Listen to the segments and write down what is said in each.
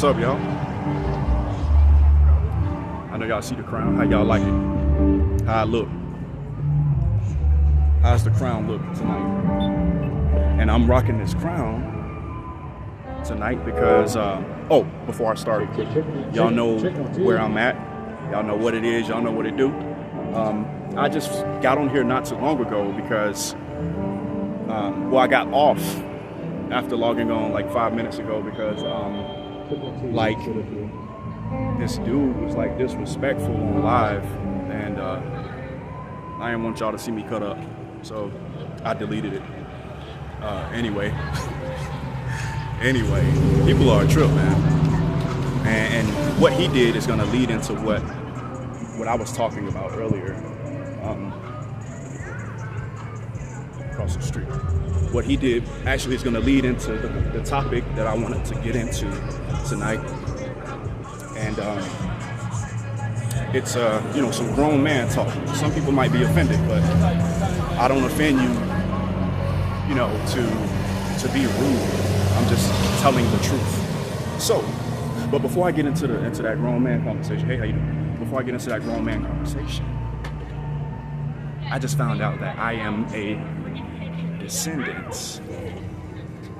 What's up, y'all? I know y'all see the crown. How y'all like it? How I look? How's the crown look tonight? And I'm rocking this crown tonight because, before I start, y'all know where I'm at. Y'all know what it is. Y'all know what it do. I just got on here not too long ago because, I got off after logging on like 5 minutes ago because, this dude was like disrespectful on live, and I didn't want y'all to see me cut up, so I deleted it. Anyway, people are a trip, man, and what he did is gonna lead into what I was talking about earlier. Across the street. What he did actually is going to lead into the topic that I wanted to get into tonight, and it's some grown man talk. Some people might be offended, but I don't offend you, to be rude. I'm just telling the truth. So, but before I get into that grown man conversation, hey, how you doing? Before I get into that grown man conversation, I just found out that I am a descendant.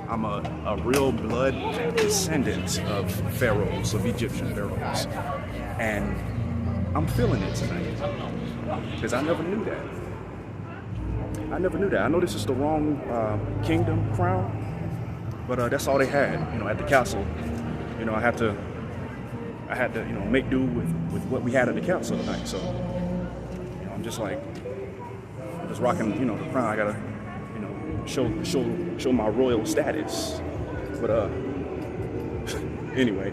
I'm a real blood descendant of pharaohs, of Egyptian pharaohs. And I'm feeling it tonight because I never knew that. I know this is the wrong kingdom crown, but that's all they had, at the castle. I had to make do with what we had at the castle tonight. So, I'm just rocking, the crown. I gotta, show my royal status. But anyway,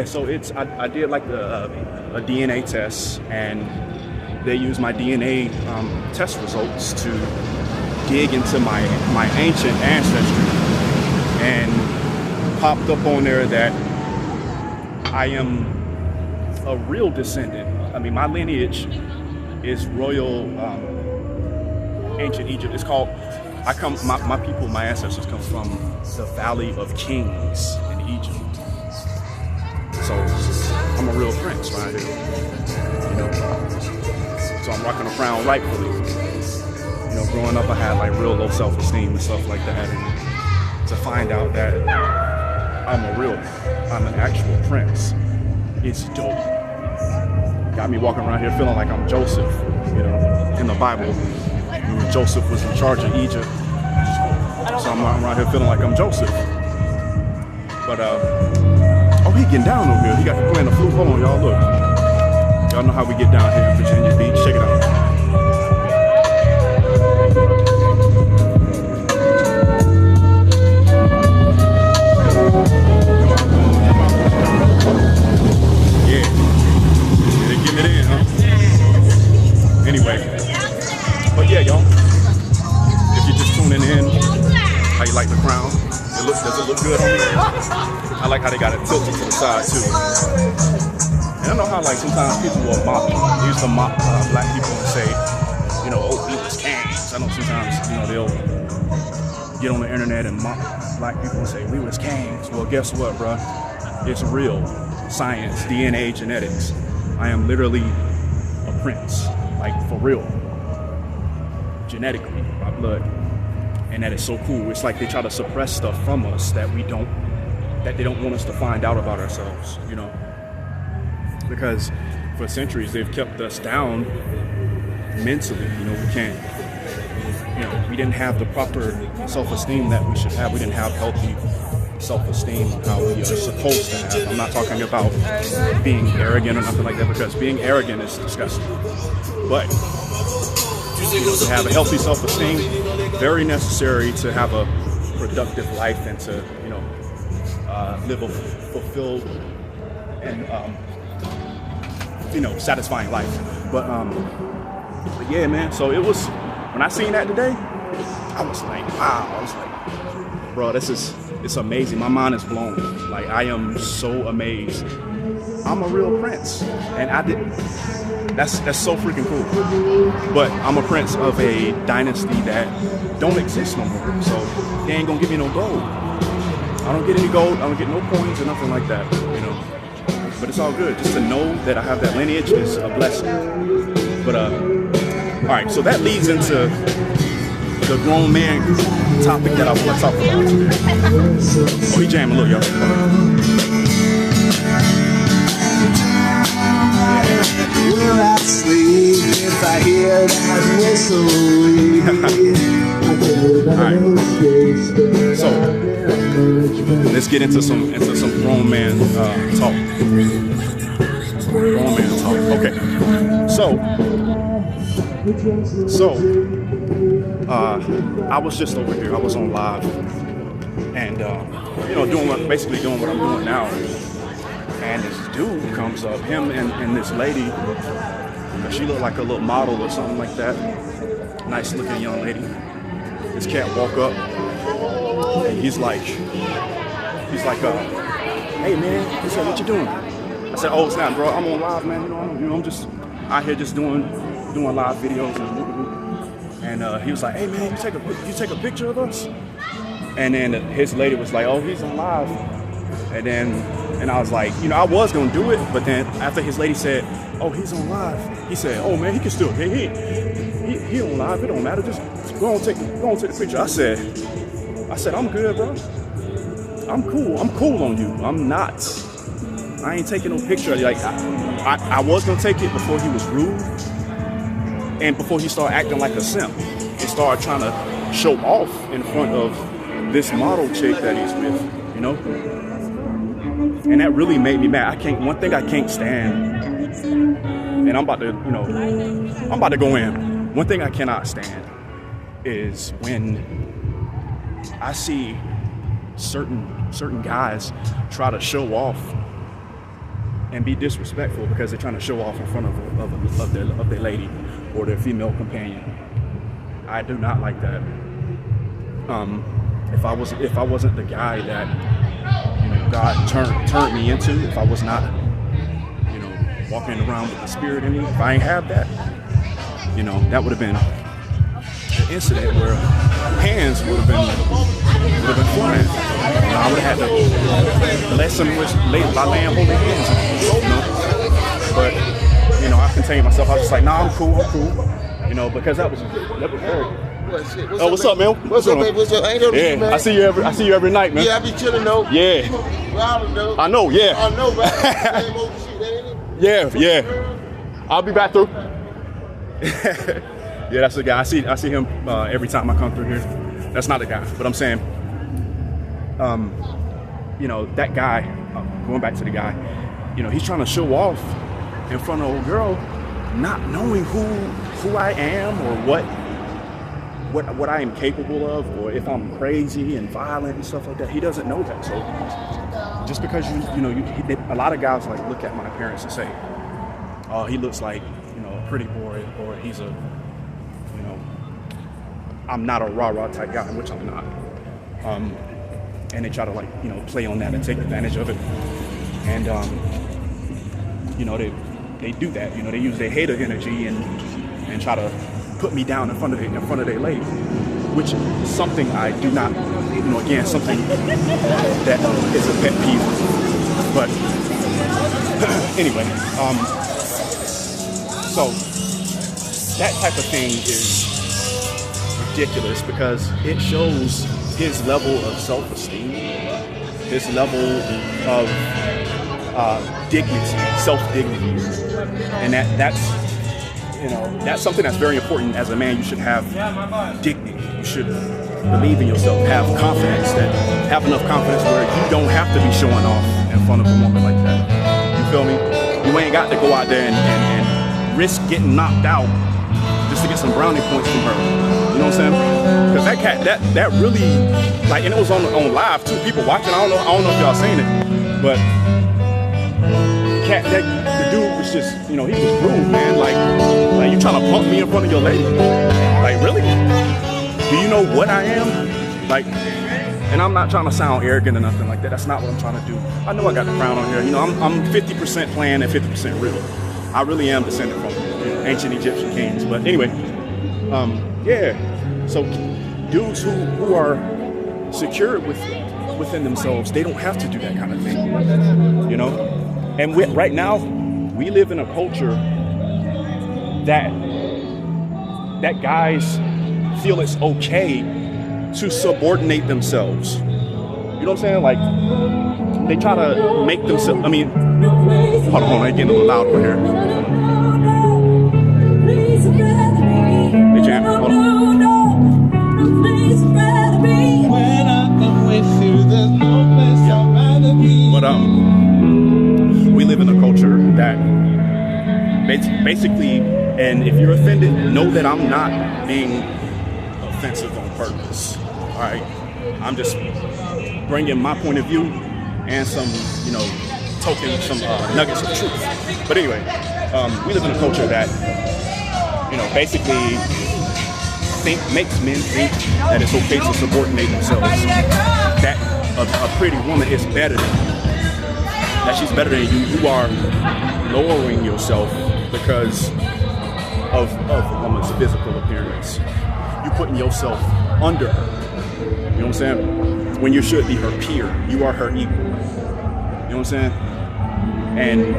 so I did like a DNA test, and they used my DNA test results to dig into my ancient ancestry, and popped up on there that I am a real descendant. I mean, my lineage is royal, ancient Egypt. It's called, my people, my ancestors come from the Valley of Kings in Egypt. So I'm a real prince right here, So I'm rocking a crown rightfully. Growing up I had like real low self-esteem and stuff like that. And to find out that I'm an actual prince, it's dope. Got me walking around here feeling like I'm Joseph, in the Bible. Joseph was in charge of Egypt. So I'm around here feeling like I'm Joseph. But, he getting down over here. He got playing the flute. Hold on, y'all, look. Y'all know how we get down here in Virginia Beach. Check it out. Y'all, if you're just tuning in, how you like the crown? Does it look good on me? I like how they got it tilted to the side too. And I know how sometimes people will mock. They used to mock black people and say, we was kings. I know sometimes they'll get on the internet and mock black people and say we was kings. Well, guess what, bruh? It's real science, DNA, genetics. I am literally a prince, for real. Genetically, by blood, and that is so cool. It's like they try to suppress stuff from us that they don't want us to find out about ourselves, because for centuries they've kept us down mentally. We can't, we didn't have the proper self-esteem that we should have. We didn't have healthy self-esteem how we are supposed to have. I'm not talking about being arrogant or nothing like that, because being arrogant is disgusting, but to have a healthy self-esteem, very necessary to have a productive life and to, live a fulfilled and, satisfying life. But yeah, man. So it was, when I seen that today, I was like, wow. I was like, bro, it's amazing. My mind is blown. I am so amazed. I'm a real prince, and that's so freaking cool. But I'm a prince of a dynasty that don't exist no more, so they ain't gonna give me no gold. I don't get any gold. I don't get no coins or nothing like that, you know. But it's all good. Just to know that I have that lineage is a blessing. But all right. So that leads into the grown man topic that I want to talk about today. Oh, he jamming a little, y'all. Will I sleep if I hear that whistle? Alright. So let's get into some grown man talk. Grown man talk. Okay. So I was just over here. I was on live, and you know, basically doing what I'm doing now. And this dude comes up, him and this lady. She looked like a little model or something like that. Nice looking young lady. This cat walk up, and he's like, hey man, he said, what you doing? I said, oh, it's not, bro. I'm on live, man. You know, I'm just out here just doing live videos and he was like, hey man, you take a picture of us? And then his lady was like, oh, he's on live. And I was like, you know, I was gonna do it, but then after his lady said, oh, he's on live, he said, oh man, he can still, he on live, it don't matter, just go on take the picture. I said, I'm good, bro. I'm cool on you. I ain't taking no picture. Like I was gonna take it before he was rude and before he started acting like a simp and started trying to show off in front of this model chick that he's with, you know? And that really made me mad. One thing I can't stand, and I'm about to go in. One thing I cannot stand is when I see certain guys try to show off and be disrespectful because they're trying to show off in front of their lady or their female companion. I do not like that. If I wasn't the guy that, you know, God turned me into, if I was not, you know, walking around with the spirit in me, if I ain't have that, you know, that would have been an incident where hands would have been flying. You know, I would have had to let someone by laying holy hands, you know. But, you know, I contained myself. I was just like, nah, I'm cool, you know, because that was very. What's up, man? What's up, baby? What's up? I ain't know yeah, man. I see you every night, man. Yeah, I be chilling though. Yeah. Well, I know, yeah. I know, man. Yeah. I'll be back through. Yeah, that's the guy. I see him every time I come through here. That's not the guy, but I'm saying, you know, that guy. Going back to the guy, you know, he's trying to show off in front of a girl, not knowing who I am or what I am capable of, or if I'm crazy and violent and stuff like that. He doesn't know that. So just because a lot of guys like look at my appearance and say, oh, he looks like, you know, a pretty boy, or he's a, you know, I'm not a rah-rah type guy, which I'm not. And they try to, like, you know, play on that and take advantage of it. And you know, they do that. You know, they use their hater energy and try to put me down in front of their lady, which is something I do not, you know, again, something that is a pet peeve. But anyway, so that type of thing is ridiculous because it shows his level of self-esteem, his level of dignity, self-dignity, and that's, you know, that's something that's very important. As a man, you should have dignity. You should believe in yourself, have enough confidence where you don't have to be showing off in front of a woman like that. You feel me? You ain't got to go out there and risk getting knocked out just to get some brownie points from her. You know what I'm saying? Because that cat, that really, like, and it was on live too. People watching. I don't know if y'all seen it, but cat, the dude was just, you know, he was rude, man. Like you trying to punk me in front of your lady? Like, really? Do you know what I am? Like, and I'm not trying to sound arrogant or nothing like that. That's not what I'm trying to do. I know I got the crown on here. You know, I'm 50% playing and 50% real. I really am descended from ancient Egyptian kings. But anyway, yeah. So dudes who are secured with within themselves, they don't have to do that kind of thing, you know? And right now, we live in a culture that guys feel it's okay to subordinate themselves. You know what I'm saying? Like, they try to make themselves, I mean, hold on, I'm getting a little loud over here. Hey, Jam, hold on. But we live in a culture that basically, and if you're offended, know that I'm not being offensive on purpose. All right, I'm just bringing my point of view and some, you know, some nuggets of truth. But anyway, we live in a culture that, you know, basically makes men think that it's okay to subordinate themselves. That a pretty woman is better than you. That she's better than you. You are lowering yourself because of a woman's physical appearance. You putting yourself under her. You know what I'm saying? When you should be her peer. You are her equal. You know what I'm saying? And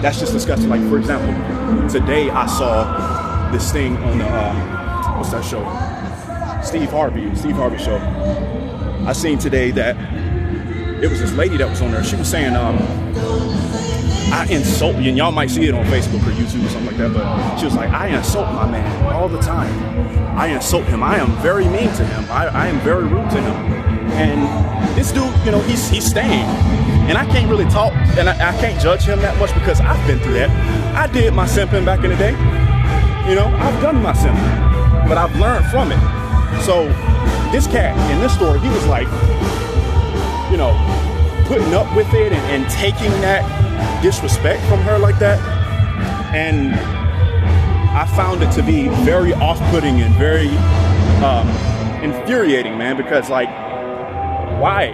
that's just disgusting. Like, for example, today I saw this thing on the what's that show? Steve Harvey show. I seen today that it was this lady that was on there. She was saying, I insult you, and y'all might see it on Facebook or YouTube or something like that, but she was like, I insult my man all the time. I insult him. I am very mean to him. I am very rude to him. And this dude, you know, he's staying. And I can't really talk, and I can't judge him that much because I've been through that. I did my simping back in the day. You know, I've done my simping, but I've learned from it. So this cat in this story, he was like, you know, putting up with it and taking that disrespect from her like that. And I found it to be very off-putting and very infuriating, man, because, like, why?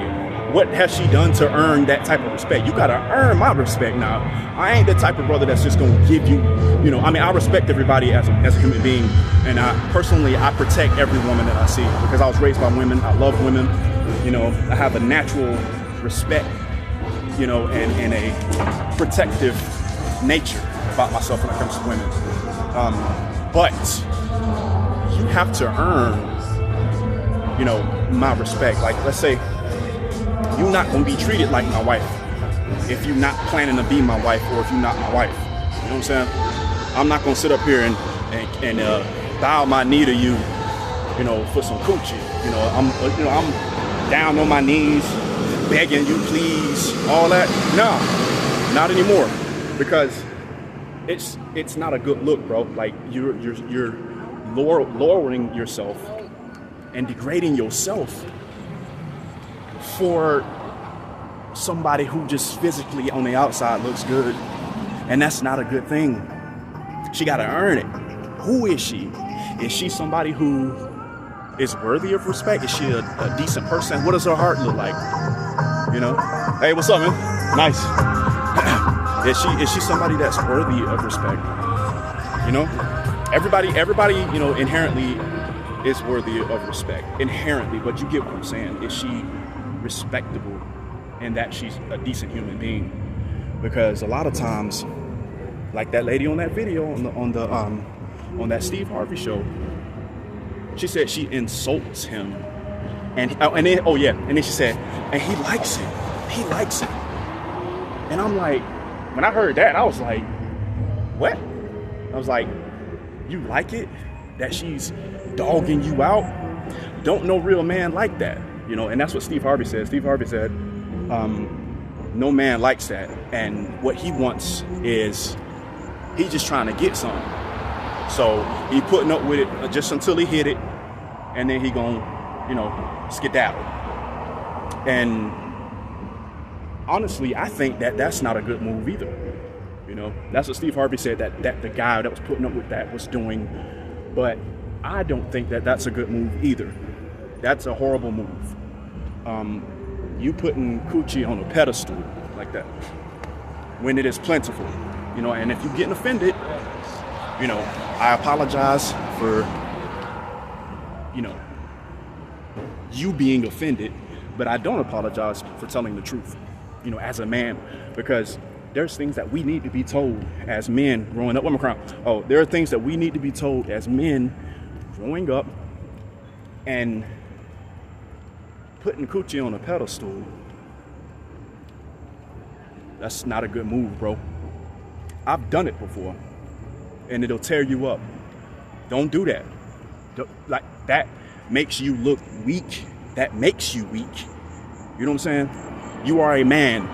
What has she done to earn that type of respect? You gotta earn my respect now. I ain't the type of brother that's just gonna give you, you know, I mean, I respect everybody as a human being, and I protect every woman that I see because I was raised by women. I love women. You know, I have a natural respect, you know, and a protective nature about myself when it comes to women. But you have to earn, you know, my respect. Like, let's say you're not going to be treated like my wife if you're not planning to be my wife, or if you're not my wife. You know what I'm saying? I'm not going to sit up here and bow my knee to you, you know, for some coochie. I'm down on my knees, begging you, please, all that. No, not anymore, because it's not a good look, bro. Like, you're lowering yourself and degrading yourself for somebody who just physically on the outside looks good, and that's not a good thing. She got to earn it. Who is she? Is she somebody who is worthy of respect? Is she a decent person? What does her heart look like? You know? Hey, what's up, man? Nice. Is she somebody that's worthy of respect? You know? Everybody, you know, inherently is worthy of respect. Inherently, but you get what I'm saying. Is she respectable and that she's a decent human being? Because a lot of times, like that lady on that video on that Steve Harvey show, she said she insults him, and then she said, and he likes it. And I'm like, when I heard that, I was like, what? I was like, you like it that she's dogging you out? Don't no real man like that, you know? And that's what Steve Harvey said. Steve Harvey said, no man likes that, and what he wants is, he's just trying to get something. So he putting up with it just until he hit it, and then he gonna, you know, skedaddle. And honestly, I think that that's not a good move either. You know, that's what Steve Harvey said that the guy that was putting up with that was doing. But I don't think that that's a good move either. That's a horrible move. You putting coochie on a pedestal like that when it is plentiful, you know, and if you're getting offended, you know, I apologize for, you know, you being offended, but I don't apologize for telling the truth, as a man, because there's things that we need to be told as men growing up. There are things that we need to be told as men growing up, and putting coochie on a pedestal, that's not a good move, bro. I've done it before, and it'll tear you up. Don't do that. Like, that makes you look weak. That makes you weak. You know what I'm saying? You are a man.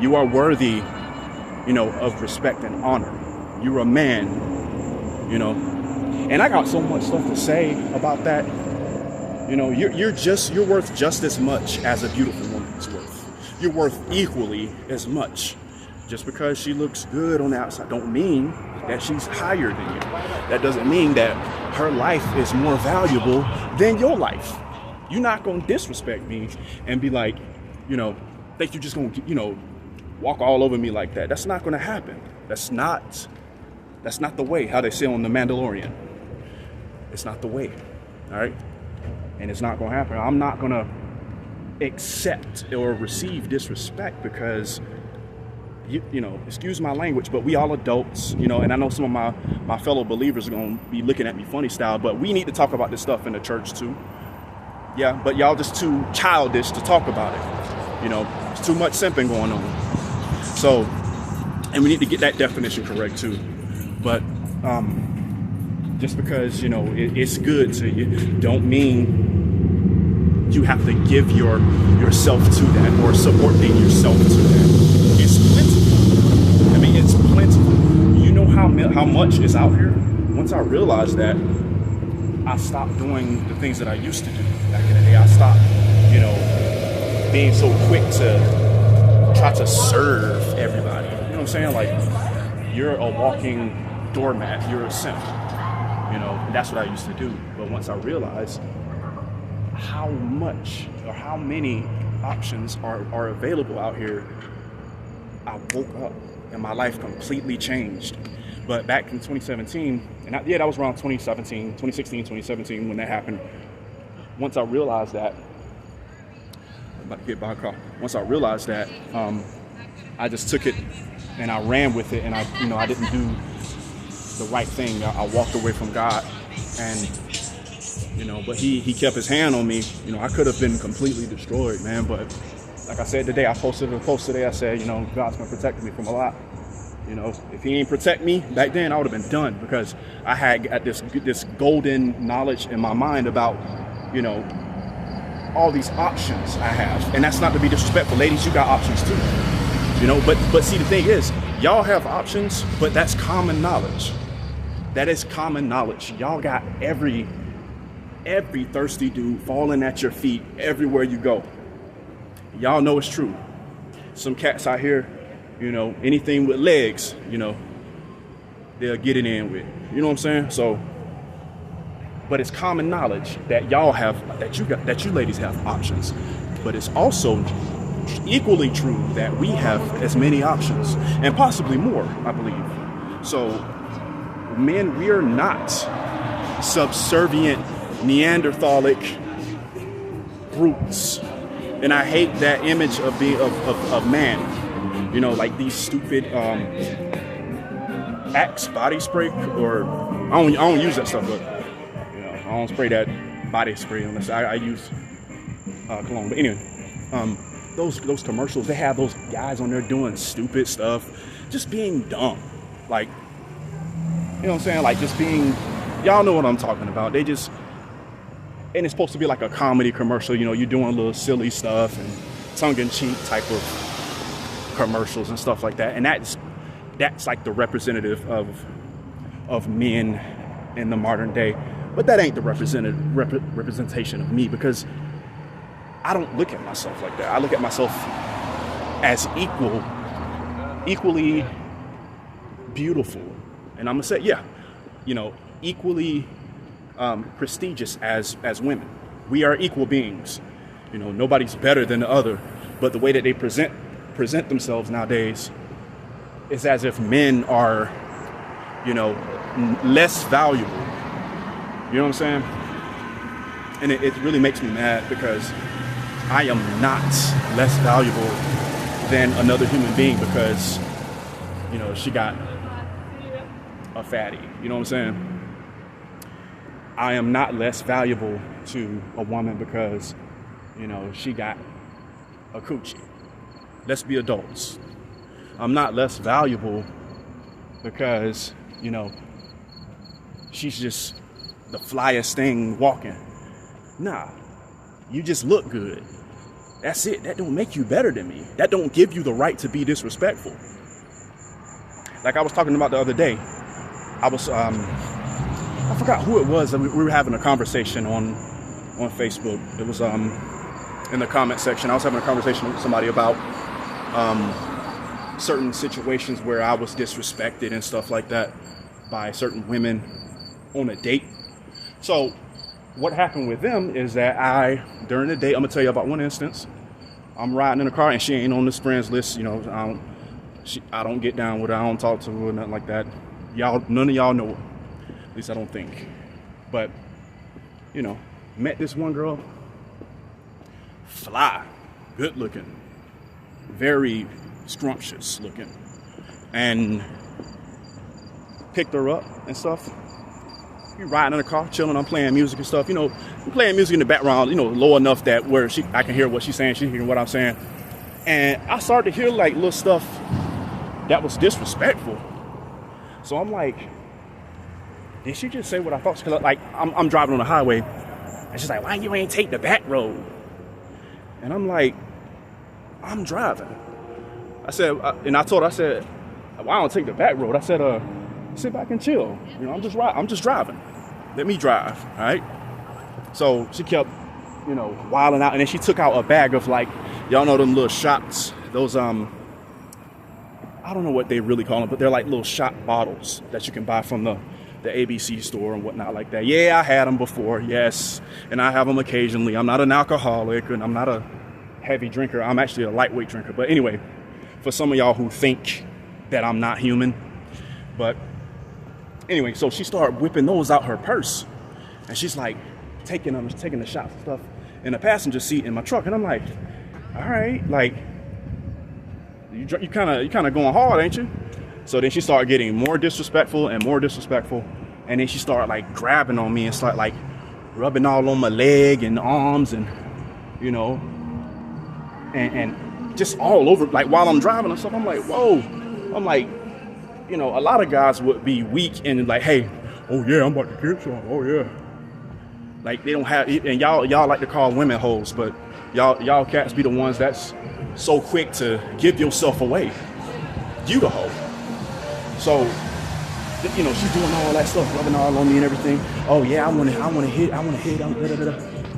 You are worthy, of respect and honor. You're a man, And I got so much stuff to say about that. You're worth just as much as a beautiful woman's worth. You're worth equally as much. Just because she looks good on the outside don't mean that she's higher than you. That doesn't mean that her life is more valuable than your life. You're not going to disrespect me and be like, think you're just going to, walk all over me like that. That's not going to happen. That's not the way, how they say on The Mandalorian. It's not the way. All right? And it's not going to happen. I'm not going to accept or receive disrespect because, excuse my language, but we all adults, and I know some of my fellow believers are going to be looking at me funny style, but we need to talk about this stuff in the church too. Yeah, but y'all just too childish to talk about it. There's too much simping going on. So, and we need to get that definition correct too. But just because, it's good to you, don't mean you have to give yourself to that or subordinate yourself to that. It's plentiful. I mean, it's plentiful. You know how much is out here? Once I realized that, I stopped doing the things that I used to do back in the day. I stopped, being so quick to try to serve everybody. You know what I'm saying? Like, you're a walking doormat. You're a simp. That's what I used to do. But once I realized how much or how many options are available out here, I woke up and my life completely changed. But back in 2017, that was around 2016, 2017 when that happened. Once I realized that, I'm about to get by a car. Once I realized that, I just took it and I ran with it, and I didn't do the right thing. I walked away from God, and but he kept his hand on me. I could have been completely destroyed, man. But like I said today, I posted a post today. I said, God's been protecting me from a lot. If he ain't protect me back then, I would have been done, because I had this golden knowledge in my mind about, all these options I have. And that's not to be disrespectful. Ladies, you got options too. But see, the thing is, y'all have options, but that's common knowledge. That is common knowledge. Y'all got every thirsty dude falling at your feet everywhere you go. Y'all know it's true. Some cats out here, anything with legs, they'll get it in with. You know what I'm saying? So, but it's common knowledge that y'all have, that you ladies have options. But it's also equally true that we have as many options, and possibly more, I believe. So, men, we are not subservient, Neanderthalic brutes. And I hate that image of being of man. Like these stupid Axe body spray, or I don't use that stuff, but I don't spray that body spray unless I use cologne. But anyway, those commercials, they have those guys on there doing stupid stuff, just being dumb. Like, you know what I'm saying? Like, just being, y'all know what I'm talking about. They just, and it's supposed to be like a comedy commercial. You're doing a little silly stuff and tongue-in-cheek type of commercials and stuff like that. And that's like the representative of men in the modern day. But that ain't the representation of me, because I don't look at myself like that. I look at myself as equally beautiful. And I'm gonna say, equally prestigious as women. We are equal beings. Nobody's better than the other. But the way that they present themselves nowadays is as if men are, less valuable. You know what I'm saying? And it really makes me mad, because I am not less valuable than another human being because, you know, she got a fatty. You know what I'm saying? I am not less valuable to a woman because, you know, she got a coochie. Let's be adults. I'm not less valuable because, you know, she's just the flyest thing walking. Nah, you just look good. That's it. That don't make you better than me. That don't give you the right to be disrespectful. Like I was talking about the other day, I forgot who it was. We were having a conversation on Facebook. It was in the comment section. I was having a conversation with somebody about certain situations where I was disrespected and stuff like that by certain women on a date. So what happened with them is that during the date, I'm gonna tell you about one instance. I'm riding in a car and she ain't on this friends list. You know, I don't get down with her. I don't talk to her, nothing like that. None of y'all know her. At least I don't think. But, you know, met this one girl, fly, good looking, very scrumptious looking, and picked her up and stuff. We riding in the car, chilling. I'm playing music and stuff. You know, I'm playing music in the background, you know, low enough that where I can hear what she's saying, she's hearing what I'm saying. And I started to hear like little stuff that was disrespectful. So I'm like, did she just say what I thought? Cause like I'm driving on the highway, and she's like, "Why you ain't take the back road?" And I'm like, I'm driving. I said, and I told her, I said, "Well, I don't take the back road." I said, sit back and chill. You know, I'm just driving. Let me drive, all right? So she kept, you know, wilding out, and then she took out a bag of like, y'all know them little shots, those I don't know what they really call them, but they're like little shot bottles that you can buy from the ABC store and whatnot like that. Yeah, I had them before, yes, and I have them occasionally. I'm not an alcoholic, and I'm not a heavy drinker. I'm actually a lightweight drinker. But anyway, for some of y'all who think that I'm not human, but anyway, so she started whipping those out her purse, and she's like taking the shots and stuff in the passenger seat in my truck, and I'm like, all right, like you kind of going hard, ain't you? So then she started getting more disrespectful, and then she started like grabbing on me and started like rubbing all on my leg and arms, and you know, and just all over, like while I'm driving and stuff. I'm like, whoa. I'm like, you know, a lot of guys would be weak and like, hey, oh yeah, I'm about to get some. Oh yeah. Like they don't have, and y'all like to call women hoes, but y'all cats be the ones that's so quick to give yourself away. You the hoe. So, you know, she's doing all that stuff, rubbing all on me and everything. Oh yeah, I want to hit,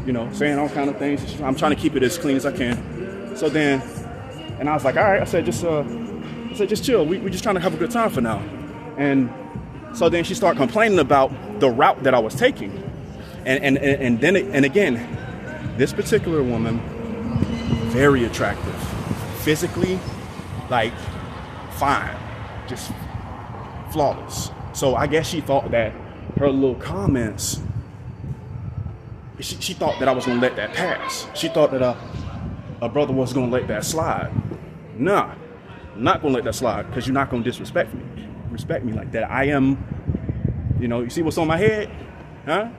you know, saying all kind of things. I'm trying to keep it as clean as I can. So then, and I was like, all right, I said, just chill. We just trying to have a good time for now. And so then she started complaining about the route that I was taking. And then again, this particular woman, very attractive, physically, like fine, just flawless. So I guess she thought that her little comments, she thought that I was gonna let that pass. She thought that a brother was gonna let that slide. Nah. I'm not gonna let that slide, because you're not gonna disrespect me like that. I am, you know, you see what's on my head, huh?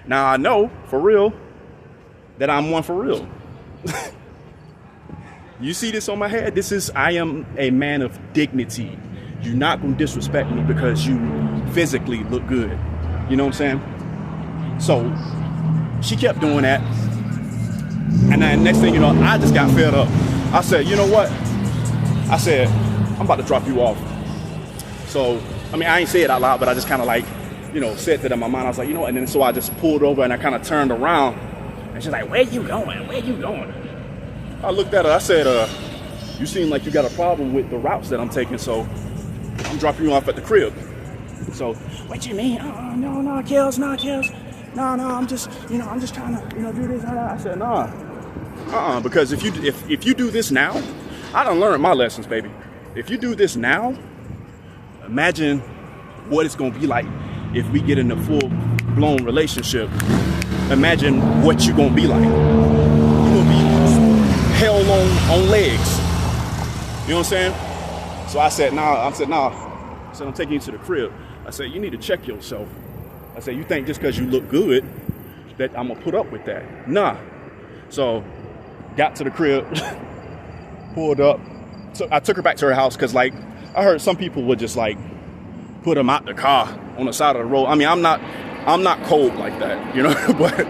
Now I know for real that I'm one for real. You see this on my head? I am a man of dignity. You're not gonna disrespect me because you physically look good. You know what I'm saying? So she kept doing that, and then next thing you know, I just got fed up. I said, you know what? I said, I'm about to drop you off. So, I mean, I ain't say it out loud, but I just kind of like, you know, said that in my mind. I was like, you know what? And then so I just pulled over and I kind of turned around. And she's like, where you going? Where you going? I looked at her. I said, you seem like you got a problem with the routes that I'm taking, so I'm dropping you off at the crib. So, what you mean? No, Kels. No, I'm just trying to, you know, do this. I said, nah. Because if you do this now, I done learned my lessons, baby. If you do this now, imagine what it's gonna be like if we get in a full-blown relationship. Imagine what you're gonna be like. You're gonna be on legs. You know what I'm saying? So I said, nah. I said, I'm taking you to the crib. I said, you need to check yourself. I said, you think just because you look good that I'm gonna put up with that? Nah. So got to the crib, pulled up. So I took her back to her house because, like, I heard some people would just like put them out the car on the side of the road. I mean, I'm not cold like that, you know. But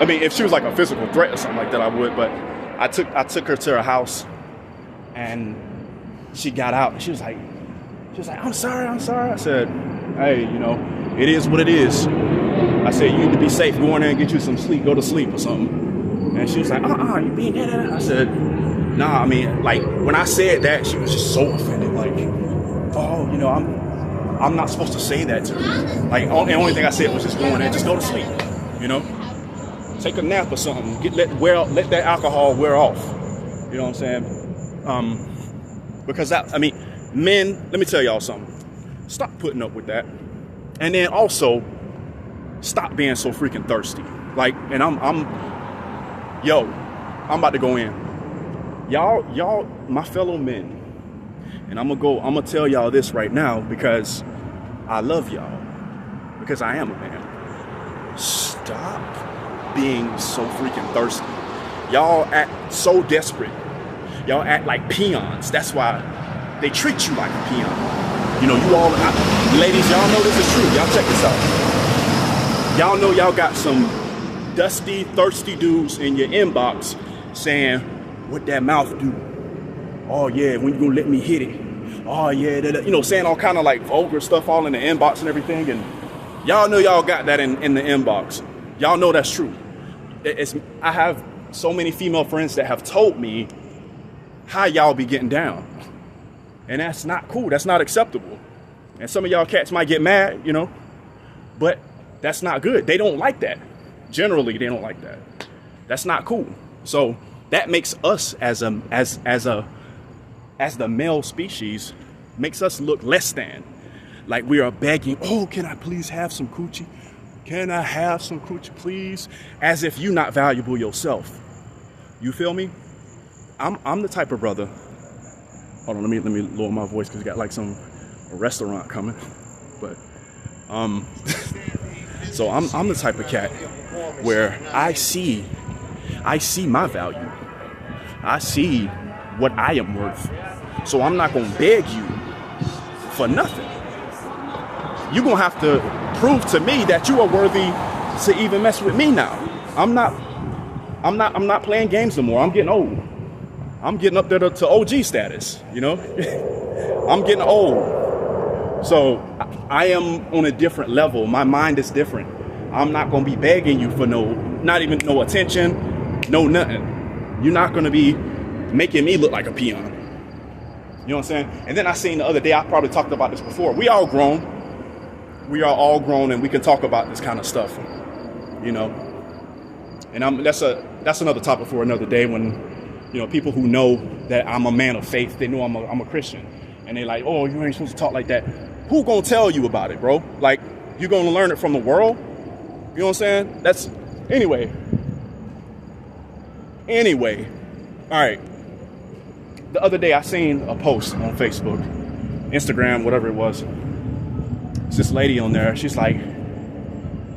I mean, if she was like a physical threat or something like that, I would. But I took her to her house, and she got out, and she was like, I'm sorry. I said, hey, you know, it is what it is. I said, you need to be safe. Go in there and get you some sleep. Go to sleep or something. And she was like, you being that? I said, nah. I mean, like, when I said that, she was just so offended. Like, oh, you know, I'm not supposed to say that to her. Like, the only thing I said was just go in there, just go to sleep. You know, take a nap or something. Let that alcohol wear off. You know what I'm saying? Because men, let me tell y'all something. Stop putting up with that. And then also, stop being so freaking thirsty. Like, and I'm about to go in. Y'all, my fellow men. And I'm gonna tell y'all this right now because I love y'all. Because I am a man. Stop being so freaking thirsty. Y'all act so desperate. Y'all act like peons. That's why they treat you like a peon. You know, ladies, y'all know this is true. Y'all check this out. Y'all know y'all got some dusty, thirsty dudes in your inbox saying, what that mouth do? Oh yeah, when you gonna let me hit it? Oh yeah, you know, saying all kind of like vulgar stuff all in the inbox and everything. And y'all know y'all got that in the inbox. Y'all know that's true. I have so many female friends that have told me how y'all be getting down. And that's not cool. That's not acceptable. And some of y'all cats might get mad, you know, but that's not good. They don't like that. Generally, they don't like that. That's not cool. So that makes us as the male species, makes us look less than. Like we are begging, oh, can I please have some coochie? Can I have some coochie, please? As if you're not valuable yourself. You feel me? I'm the type of brother. Hold on, let me lower my voice because we got like a restaurant coming. But so I'm the type of cat where I see my value. I see what I am worth. So I'm not gonna beg you for nothing. You're gonna have to prove to me that you are worthy to even mess with me now. I'm not playing games no more. I'm getting old. I'm getting up there to OG status, you know? I'm getting old. So I am on a different level. My mind is different. I'm not gonna be begging you for not even no attention, no nothing. You're not gonna be making me look like a peon. You know what I'm saying? And then I seen the other day, I probably talked about this before. We all grown. We are all grown and we can talk about this kind of stuff, you know? And that's another topic for another day when, you know, people who know that I'm a man of faith, they know I'm a Christian. And they're like, oh, you ain't supposed to talk like that. Who gonna tell you about it, bro? Like, you gonna learn it from the world? You know what I'm saying? Anyway. All right. The other day I seen a post on Facebook, Instagram, whatever it was. It's this lady on there. She's like,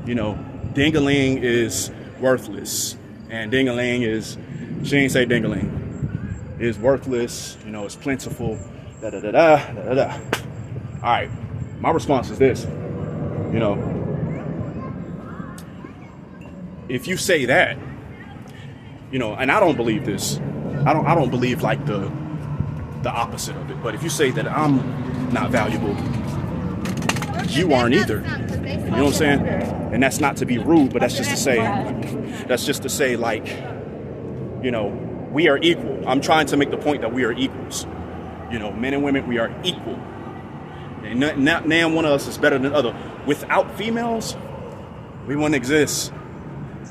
you know, ding-a-ling is worthless. And ding-a-ling is, she ain't say ding-a-ling, is worthless, you know, it's plentiful, da-da-da-da, All right, my response is this, you know, if you say that, you know, and I don't believe this, I don't believe like the opposite of it, but if you say that I'm not valuable, you aren't either. You know what I'm saying? And that's not to be rude, but that's just to say like, you know, we are equal. I'm trying to make the point that we are equals. You know, men and women, we are equal. And not one of us is better than the other. Without females, we wouldn't exist.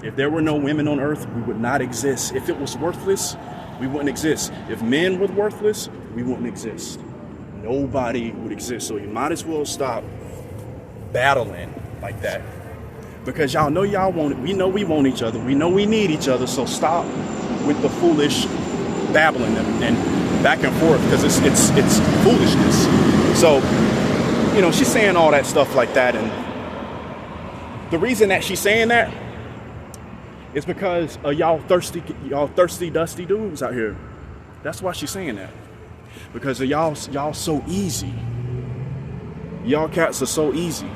If there were no women on earth, we would not exist. If it was worthless, we wouldn't exist. If men were worthless, we wouldn't exist. Nobody would exist. So you might as well stop battling like that. Because y'all know y'all want it. We know we want each other. We know we need each other. So stop with the foolish babbling and back and forth, because it's foolishness. So, she's saying all that stuff like that, and the reason that she's saying that is because of y'all thirsty, dusty dudes out here. That's why she's saying that. Because of y'all so easy. Y'all cats are so easy.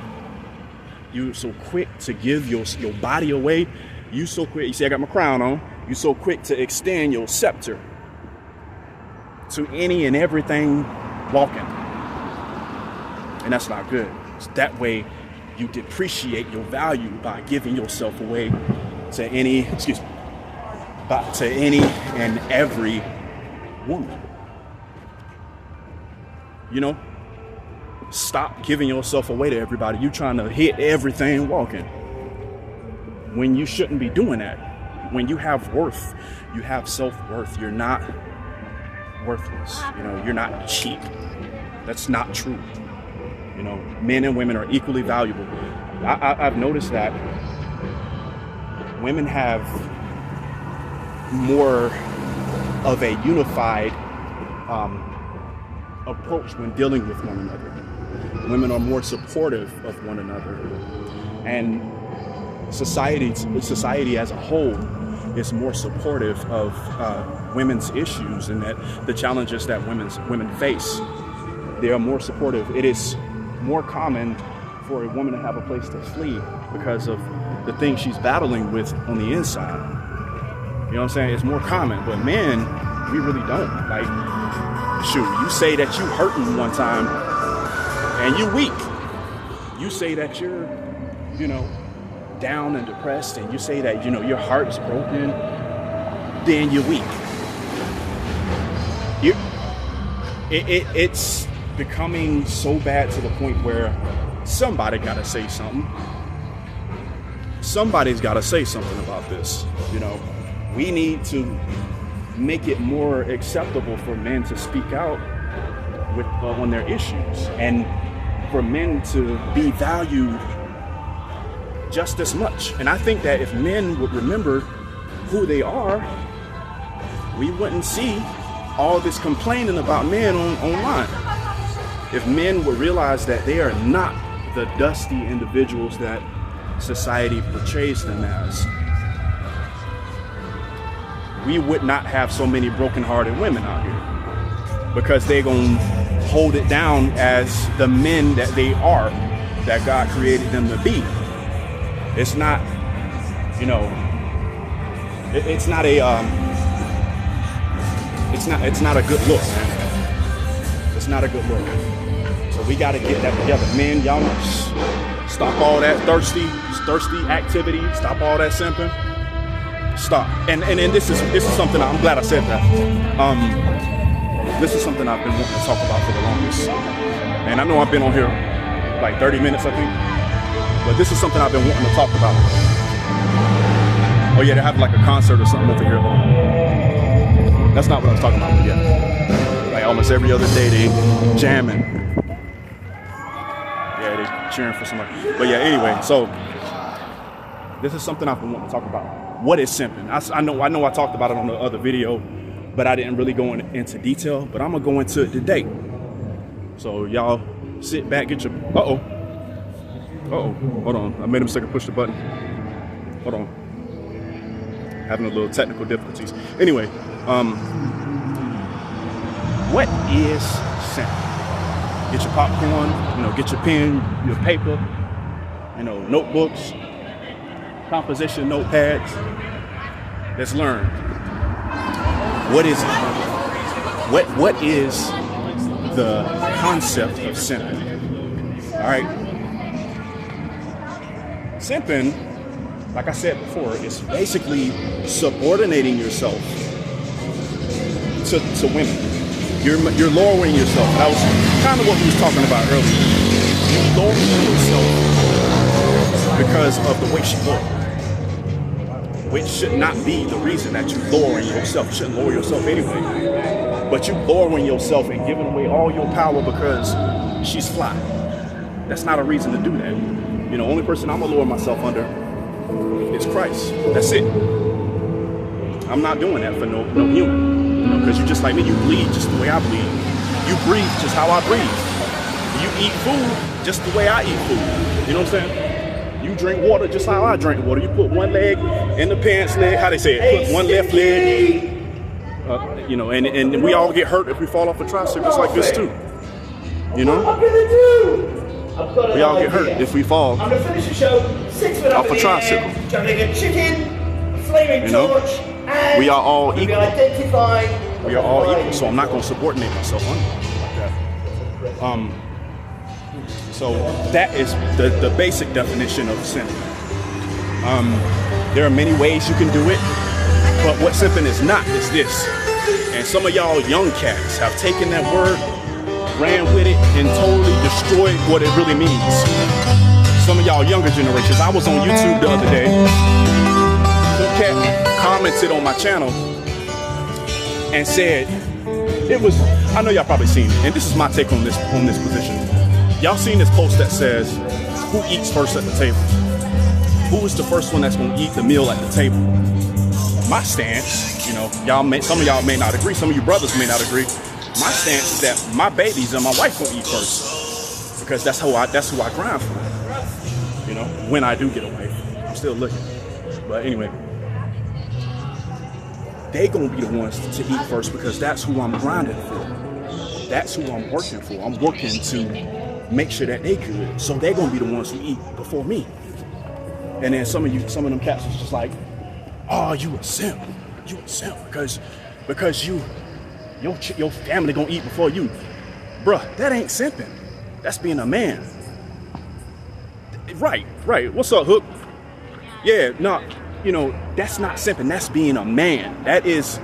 You so quick to give your body away. You so quick. You see, I got my crown on. You so quick to extend your scepter to any and everything walking. And that's not good. So that way you depreciate your value by giving yourself away to any and every woman. Stop giving yourself away to everybody. You trying to hit everything walking when you shouldn't be doing that. When you have worth, you have self-worth. You're not worthless. You're not cheap. That's not true. Men and women are equally valuable. I've noticed that women have more of a unified approach when dealing with one another. Women are more supportive of one another, and society as a whole is more supportive of women's issues and that the challenges that women face. They are more supportive. It is more common for a woman to have a place to flee because of the things she's battling with on the inside. You know what I'm saying? It's more common, but men, we really don't. Like, shoot, you say that you hurting one time and you weak. You say that you're, down and depressed, and you say that, your heart's broken, then you're weak. It's becoming so bad to the point where somebody got to say something. Somebody's got to say something about this. We need to make it more acceptable for men to speak out on their issues, and for men to be valued just as much. And I think that if men would remember who they are, we wouldn't see all this complaining about men online. If men would realize that they are not the dusty individuals that society portrays them as, we would not have so many broken-hearted women out here, because they're going to hold it down as the men that they are, that God created them to be. It's not, it's not a good look, man. It's not a good look. So we got to get that together. Men, y'all stop all that thirsty activity. Stop all that simping. Stop. And this is something, I'm glad I said that. This is something I've been wanting to talk about for the longest. And I know I've been on here like 30 minutes, I think. But this is something I've been wanting to talk about. Oh yeah, they have like a concert or something over here. That's not what I was talking about yet. Like almost every other day they jamming. Yeah, they cheering for somebody. But yeah, anyway, so this is something I've been wanting to talk about. What is simping? I know I talked about it on the other video, but I didn't really go into detail. But I'm gonna go into it today. So y'all sit back, get your hold on. I made a mistake and pushed the button. Hold on. Having a little technical difficulties. Anyway, what is sin? Get your popcorn, get your pen, your paper, notebooks, composition notepads. Let's learn. What is it? What is the concept of simping? All right. Simping, like I said before, is basically subordinating yourself to women. You're lowering yourself. That was kind of what we was talking about earlier. You're lowering yourself because of the way she looked, which should not be the reason that you're lowering yourself. You shouldn't lower yourself anyway. But you're lowering yourself and giving away all your power because she's fly. That's not a reason to do that. The only person I'm gonna lower myself under is Christ. That's it. I'm not doing that for no human. Because you're just like me. You bleed just the way I bleed. You breathe just how I breathe. You eat food just the way I eat food. You know what I'm saying? You drink water just how I drink water. You put one leg in the pants leg. How they say it? Put one left leg. You know, and we all get hurt if we fall off a tricycle just like this too. You know? We all get hurt if we fall I'm gonna finish the show 6 foot off a tricycle. Jumping a chicken, a flaming torch, and we are all equal. We are all equal, so I'm not going to subordinate myself on that. So that is the basic definition of sin. There are many ways you can do it, but what simping is not is this. And some of y'all young cats have taken that word, ran with it, and totally destroyed what it really means. Some of y'all younger generations, I was on YouTube the other day. Some cat commented on my channel and said, I know y'all probably seen it, and this is my take on this position. Y'all seen this post that says, who eats first at the table? Who is the first one that's gonna eat the meal at the table? My stance, you know, some of y'all may not agree, some of you brothers may not agree. My stance is that my babies and my wife gonna eat first, because that's who I grind for. You know, when I do get a wife, I'm still looking. But anyway, they gonna be the ones to eat first because that's who I'm grinding for. That's who I'm working for. I'm working to make sure that they good, so they're gonna be the ones who eat before me. And then some of them cats is just like, oh, you a simp because your family gonna eat before you. Bruh, that ain't simping. That's being a man. Right. What's up, Hook? Yeah, no, you know, that's not simping. That's being a man. That is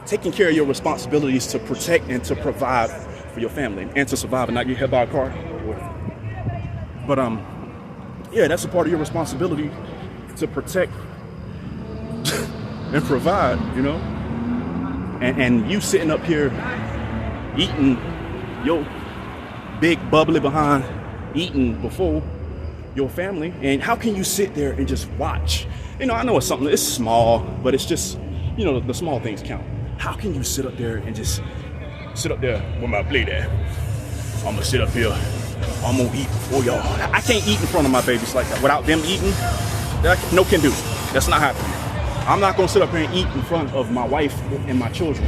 taking care of your responsibilities to protect and to provide for your family and to survive and not get hit by a car. But yeah, that's a part of your responsibility to protect and provide, you know. And you sitting up here eating your big bubbly behind, eating before your family, and how can you sit there and just watch? You know, I know it's small, but it's just, you know, the small things count. How can you sit up there and just sit up there with my plate at? I'm gonna sit up here, I'm gonna eat before y'all. I can't eat in front of my babies like that without them eating. No can do. That's not happening. I'm not gonna sit up here and eat in front of my wife and my children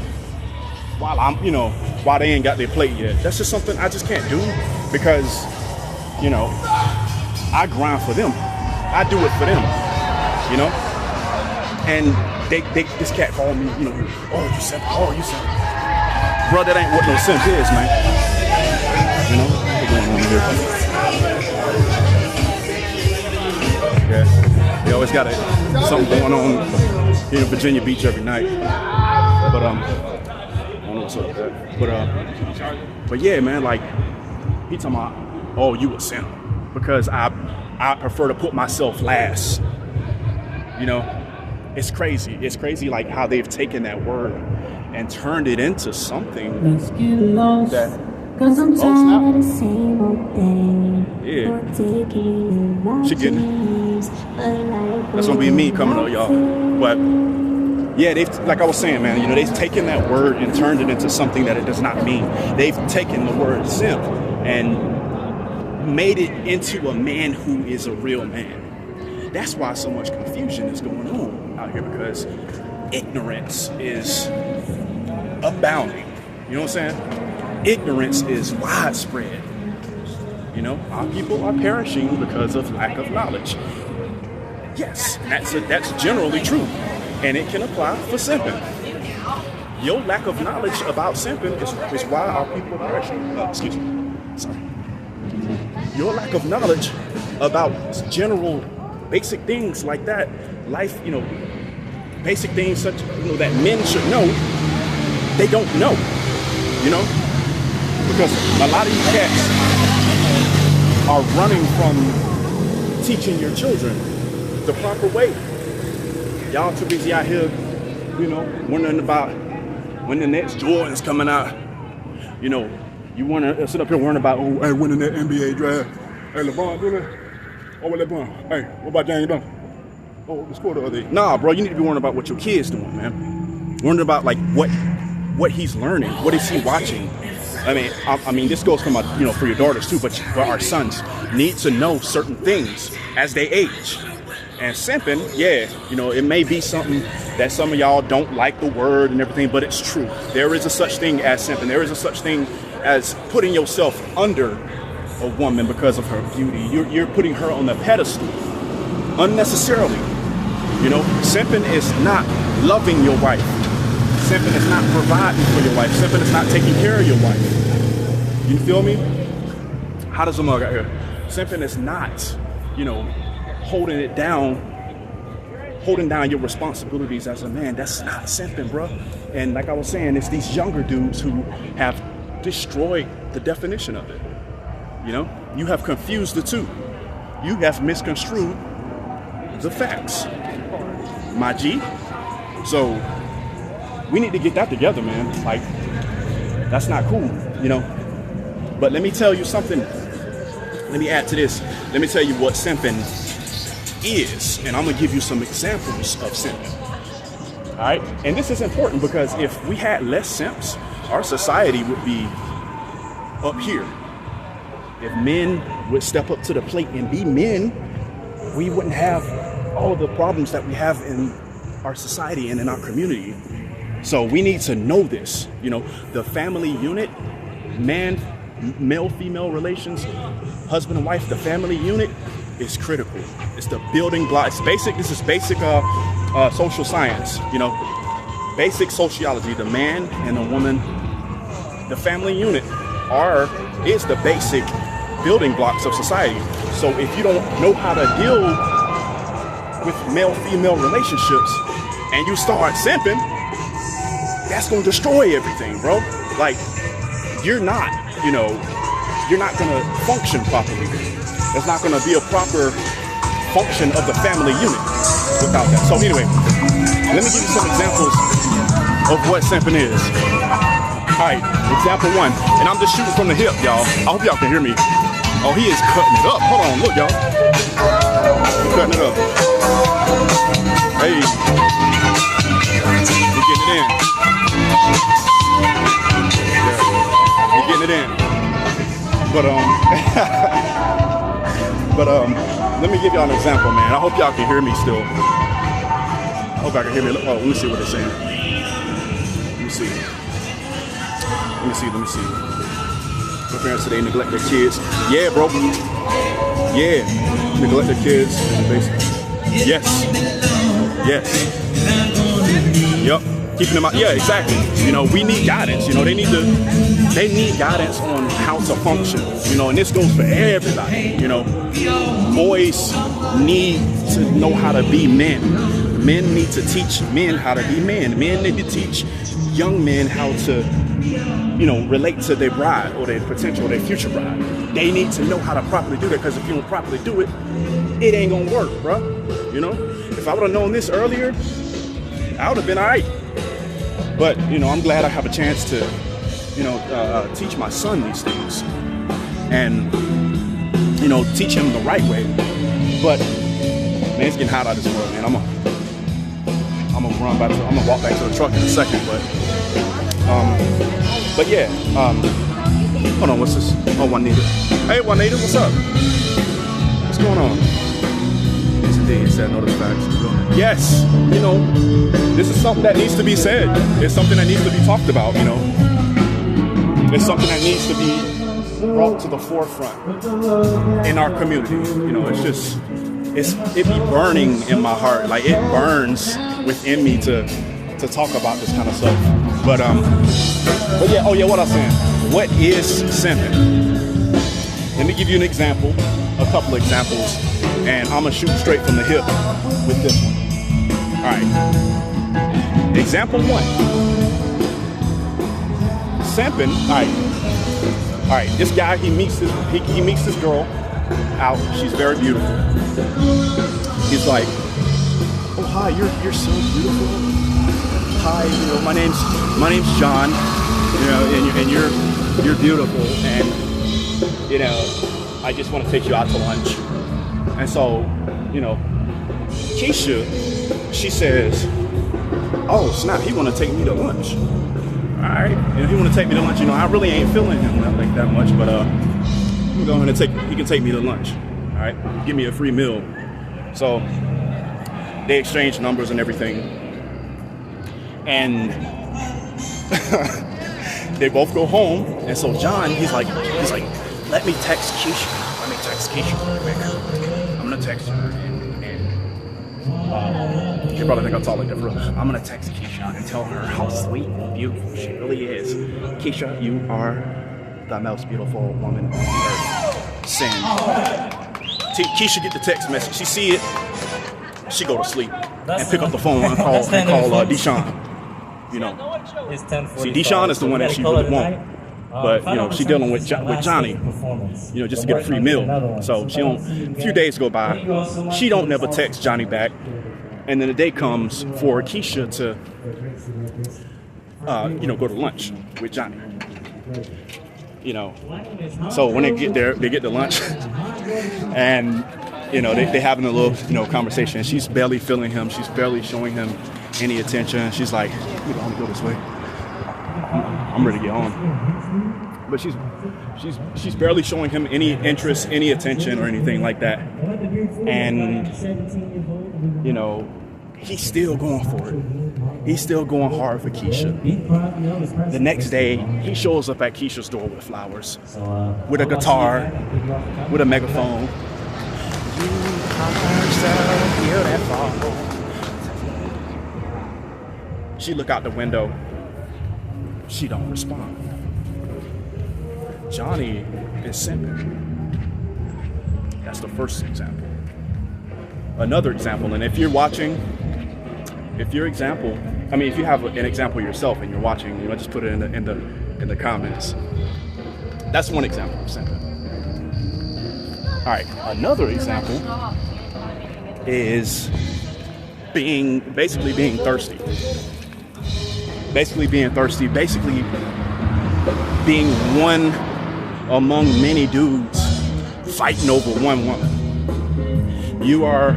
while they ain't got their plate yet. That's just something I just can't do because, you know, I grind for them. I do it for them, you know? And this cat called me, you know, oh, you simp. Bro, that ain't what no simp is, man. You know? What's going on here? Yeah, they always got something going on here in Virginia Beach every night. But I don't know what's up with that. But yeah, man, like he talking about, oh, you a simp because I prefer to put myself last. You know, it's crazy. It's crazy, like how they've taken that word and turned it into something that. Cause I'm tired of the same old thing. Yeah. She getting it. That's gonna be me coming up, y'all. But yeah, like I was saying, man, you know, they've taken that word and turned it into something that it does not mean. They've taken the word simp and made it into a man who is a real man. That's why so much confusion is going on out here, because ignorance is abounding. You know what I'm saying? Ignorance is widespread. You know, our people are perishing because of lack of knowledge. Yes, that's generally true, and it can apply for simping. Your lack of knowledge about simping is why our people are perishing. Excuse me. Sorry. Your lack of knowledge about general basic things like that, life, you know, basic things such, you know, that men should know, they don't know, you know. Because a lot of you cats are running from teaching your children the proper way. Y'all too busy out here, you know, wondering about when the next Jordan's coming out. You know, you want to sit up here worrying about, oh, hey, when the next NBA draft? Hey, LeBron do that? Oh, what LeBron? Hey, what about James Dunn? Oh, let's go to other. Nah, bro, you need to be worrying about what your kid's doing, man. Worrying about like what he's learning, what is he watching. I mean, this goes from for your daughters too, but our sons need to know certain things as they age. And simping, yeah, it may be something that some of y'all don't like the word and everything, but it's true. There is a such thing as simping. There is a such thing as putting yourself under a woman because of her beauty. You're putting her on the pedestal unnecessarily. Simping is not loving your wife. Simping is not providing for your wife. Simping is not taking care of your wife. You feel me? How does a mug out here? Simping is not, holding down your responsibilities as a man. That's not simping, bro. And like I was saying, it's these younger dudes who have destroyed the definition of it. You have confused the two. You have misconstrued the facts, my G. So we need to get that together, man. Like, that's not cool, But let me tell you something. Let me add to this. Let me tell you what simping is, and I'm gonna give you some examples of simping. All right, and this is important because if we had less simps, our society would be up here. If men would step up to the plate and be men, we wouldn't have all of the problems that we have in our society and in our community. So we need to know this. The family unit, male-female relations, husband and wife, the family unit is critical. It's the building block. It's basic. This is basic social science. Basic sociology. The man and the woman, the family unit is the basic building blocks of society. So if you don't know how to deal with male-female relationships and you start simping, that's gonna destroy everything, bro. Like, you're not gonna function properly. There's not gonna be a proper function of the family unit without that. So anyway, let me give you some examples of what simping is. All right, example one, and I'm just shooting from the hip, y'all. I hope y'all can hear me. Oh, he is cutting it up. Hold on, look, y'all. He's cutting it up. Hey, we're getting it in. Yeah, we're getting it in. But let me give y'all an example, man. I hope y'all can hear me still. I hope I can hear me. Oh, let me see what they're saying. Let me see. My parents today neglect their kids. Yeah, bro. Yeah, neglect their kids. Yes. Yep. Keeping them out. Yeah, exactly. We need guidance. They need guidance on how to function. And this goes for everybody. Boys need to know how to be men. Men need to teach men how to be men. Men need to teach young men how to, relate to their bride or their potential, their future bride. They need to know how to properly do that, because if you don't properly do it, it ain't gonna work, bro. If I would have known this earlier, I would have been all right. But, I'm glad I have a chance to, teach my son these things and, teach him the right way. But, man, it's getting hot out of this world, man. I'm gonna walk back to the truck in a second, but yeah, hold on, what's this? Oh, Juanita. Hey, Juanita, what's up? What's going on? He said, no, that's facts. Yes, this is something that needs to be said. It's something that needs to be talked about, It's something that needs to be brought to the forefront in our community. It be burning in my heart. Like, it burns within me to talk about this kind of stuff. But yeah, what I was saying. What is simping? Let me give you an example, a couple examples, and I'm gonna shoot straight from the hip with this one. All right. Example one. Simping. All right. This guy, he meets this girl out. She's very beautiful. He's like, oh, hi, you're so beautiful. Hi, my name's John. And you're beautiful, and I just want to take you out to lunch. And so, Keisha, she says, oh snap, he want to take me to lunch. All right, and he want to take me to lunch. You know, I really ain't feeling him like that much, but I'm going to he can take me to lunch. All right, give me a free meal. So they exchange numbers and everything, and they both go home. And so John, he's like, let me text Keisha. Let me text Keisha real quick. I'm gonna text her, and you probably think I'm totally different. I'm gonna text Keisha and tell her how sweet and beautiful she really is. Keisha, you are the most beautiful woman on the earth. Send. Keisha get the text message. She see it. She go to sleep and pick up the phone and call Deshaun. You know, see, Deshaun is the one that she really wants. But, you know, she's dealing with Johnny, you know, just to get a free meal. So she don't, a few days go by, she don't never text Johnny back. And then the day comes for Keisha to, you know, go to lunch with Johnny. You know, so when they get there, they get to lunch and, you know, they having a little, you know, conversation. She's barely feeling him. She's barely showing him any attention. She's like, we don't want to go this way. I'm ready to get on. But she's barely showing him any interest, any attention, or anything like that. And you know, he's still going for it. He's still going hard for Keisha. The next day, he shows up at Keisha's door with flowers, with a guitar, with a megaphone. You are so beautiful. She look out the window. She don't respond. Johnny is simping. That's the first example. Another example, and if you're watching, if you have an example yourself and you're watching, you know, just put it in the comments. That's one example of simping. All right, another example is basically being thirsty. Basically being one among many dudes fighting over one woman. You are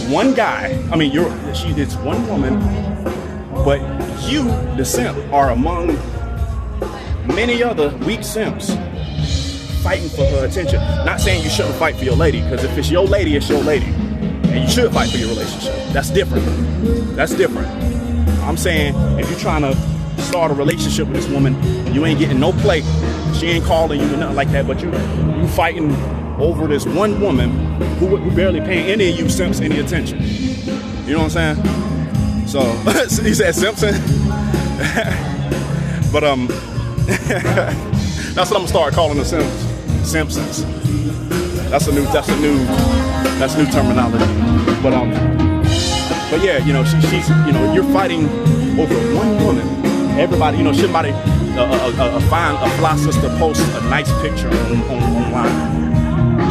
one guy. I mean, it's one woman, but you, the simp, are among many other weak simps fighting for her attention. Not saying you shouldn't fight for your lady, because if it's your lady, it's your lady, and you should fight for your relationship. That's different. That's different. I'm saying if you're trying to start a relationship with this woman, you ain't getting no play. She ain't calling you or nothing like that, but you fighting over this one woman who barely paying any of you simps any attention. You know what I'm saying? So he said Simpson. But that's what I'm gonna start calling the Simpsons. That's new terminology. But yeah, you know, she's, you know, you're fighting over one woman. Everybody, you know, somebody, a fly sister posts a nice picture online.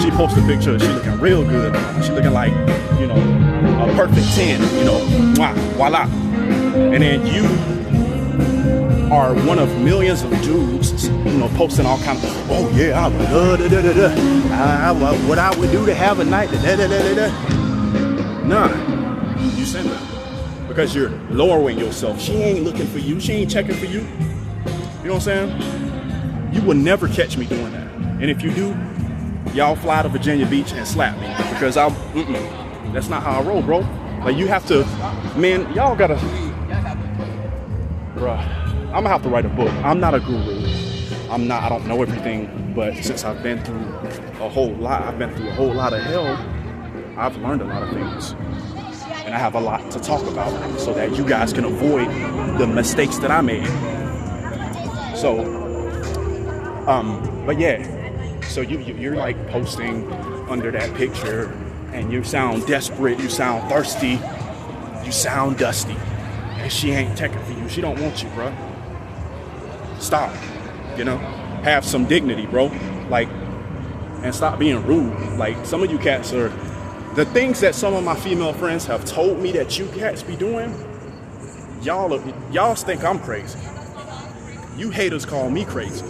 She posts a picture, she looking real good. She looking like, you know, a perfect 10, you know, voila. And then you are one of millions of dudes, you know, posting all kinds of, oh yeah, I would love, what I would do to have a night, Nah, you send her. Because you're lowering yourself. She ain't looking for you. She ain't checking for you. You know what I'm saying? You will never catch me doing that. And if you do, y'all fly to Virginia Beach and slap me. Because that's not how I roll, bro. Like, you have to, man, y'all gotta, bruh, I'm gonna have to write a book. I'm not a guru. I don't know everything, but since I've been through a whole lot of hell, I've learned a lot of things. And I have a lot to talk about so that you guys can avoid the mistakes that I made. So, but yeah, so you're like posting under that picture and you sound desperate, you sound thirsty, you sound dusty. And she ain't checking for you. She don't want you, bro. Stop, you know? Have some dignity, bro. Like, and stop being rude. Like, some of you cats are, the things that some of my female friends have told me that you cats be doing, y'all think I'm crazy. You haters call me crazy.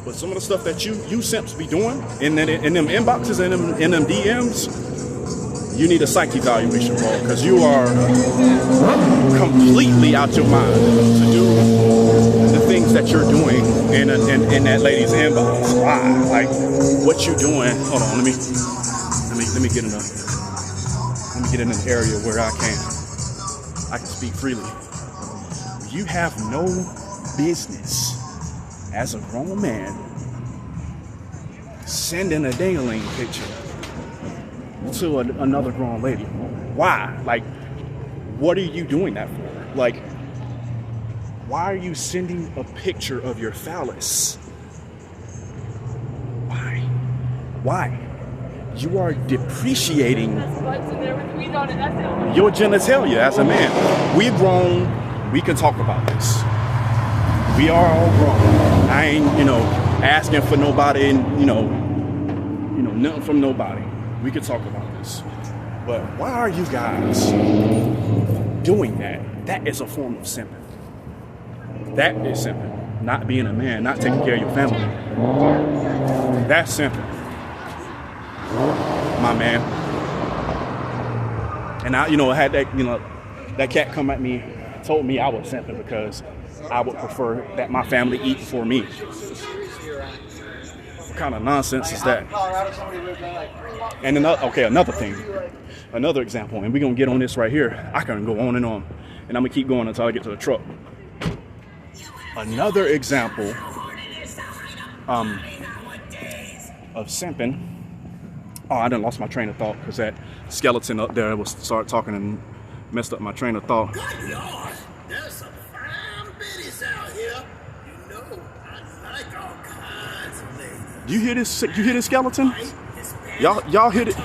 But some of the stuff that you simps be doing in them inboxes and in them DMs, you need a psych evaluation, bro, because you are completely out your mind to do the things that you're doing in that lady's inbox. Why? Like, what you doing? Hold on, let me get in an area where I can speak freely. You have no business as a grown man sending a dangling picture to another grown lady. Why? Like, what are you doing that for? Like, why are you sending a picture of your phallus? Why? You are depreciating your genitalia as a man. We're grown. We can talk about this. We are all grown. I ain't, asking for nobody and, nothing from nobody. We can talk about this. But why are you guys doing that? That is a form of simping. That is simping. Not being a man, not taking care of your family. That's simping. My man. And I had that, that cat come at me, told me I was simping because I would prefer that my family eat for me. What kind of nonsense is that? And another thing, another example, and we're gonna get on this right here. I can go on, and I'm gonna keep going until I get to the truck. Another example of simping. Oh, I done lost my train of thought because that skeleton up there was start talking and messed up my train of thought. Good Lord, there's some fine biddies out here. I like all kinds of ladies. You hear this? You hear this skeleton? Y'all hear it?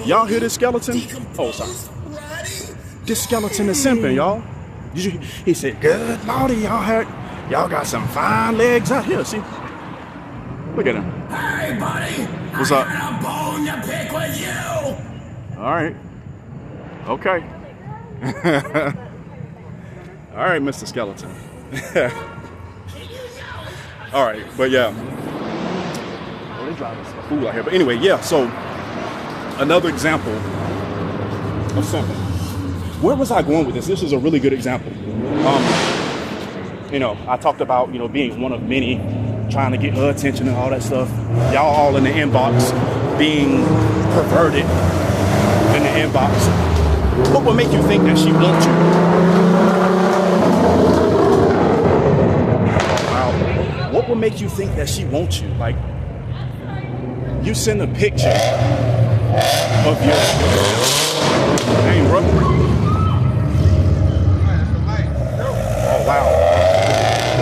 Y'all hear this skeleton? Oh, sorry. This skeleton is simping, y'all. He said, "Good Lordy, y'all got some fine legs out here." See? Look at him. Hey, buddy. What's up? I got a bone to pick with you. All right. Okay. All right, Mr. Skeleton. All right, but yeah. Oh, they driving some food out here. But anyway, yeah. So another example of something. Where was I going with this? This is a really good example. I talked about being one of many, trying to get her attention and all that stuff. Y'all all in the inbox, being perverted in the inbox. What would make you think that she wants you? Wow. What would make you think that she wants you? Like, you send a picture of your... Hey, bro. Oh, wow.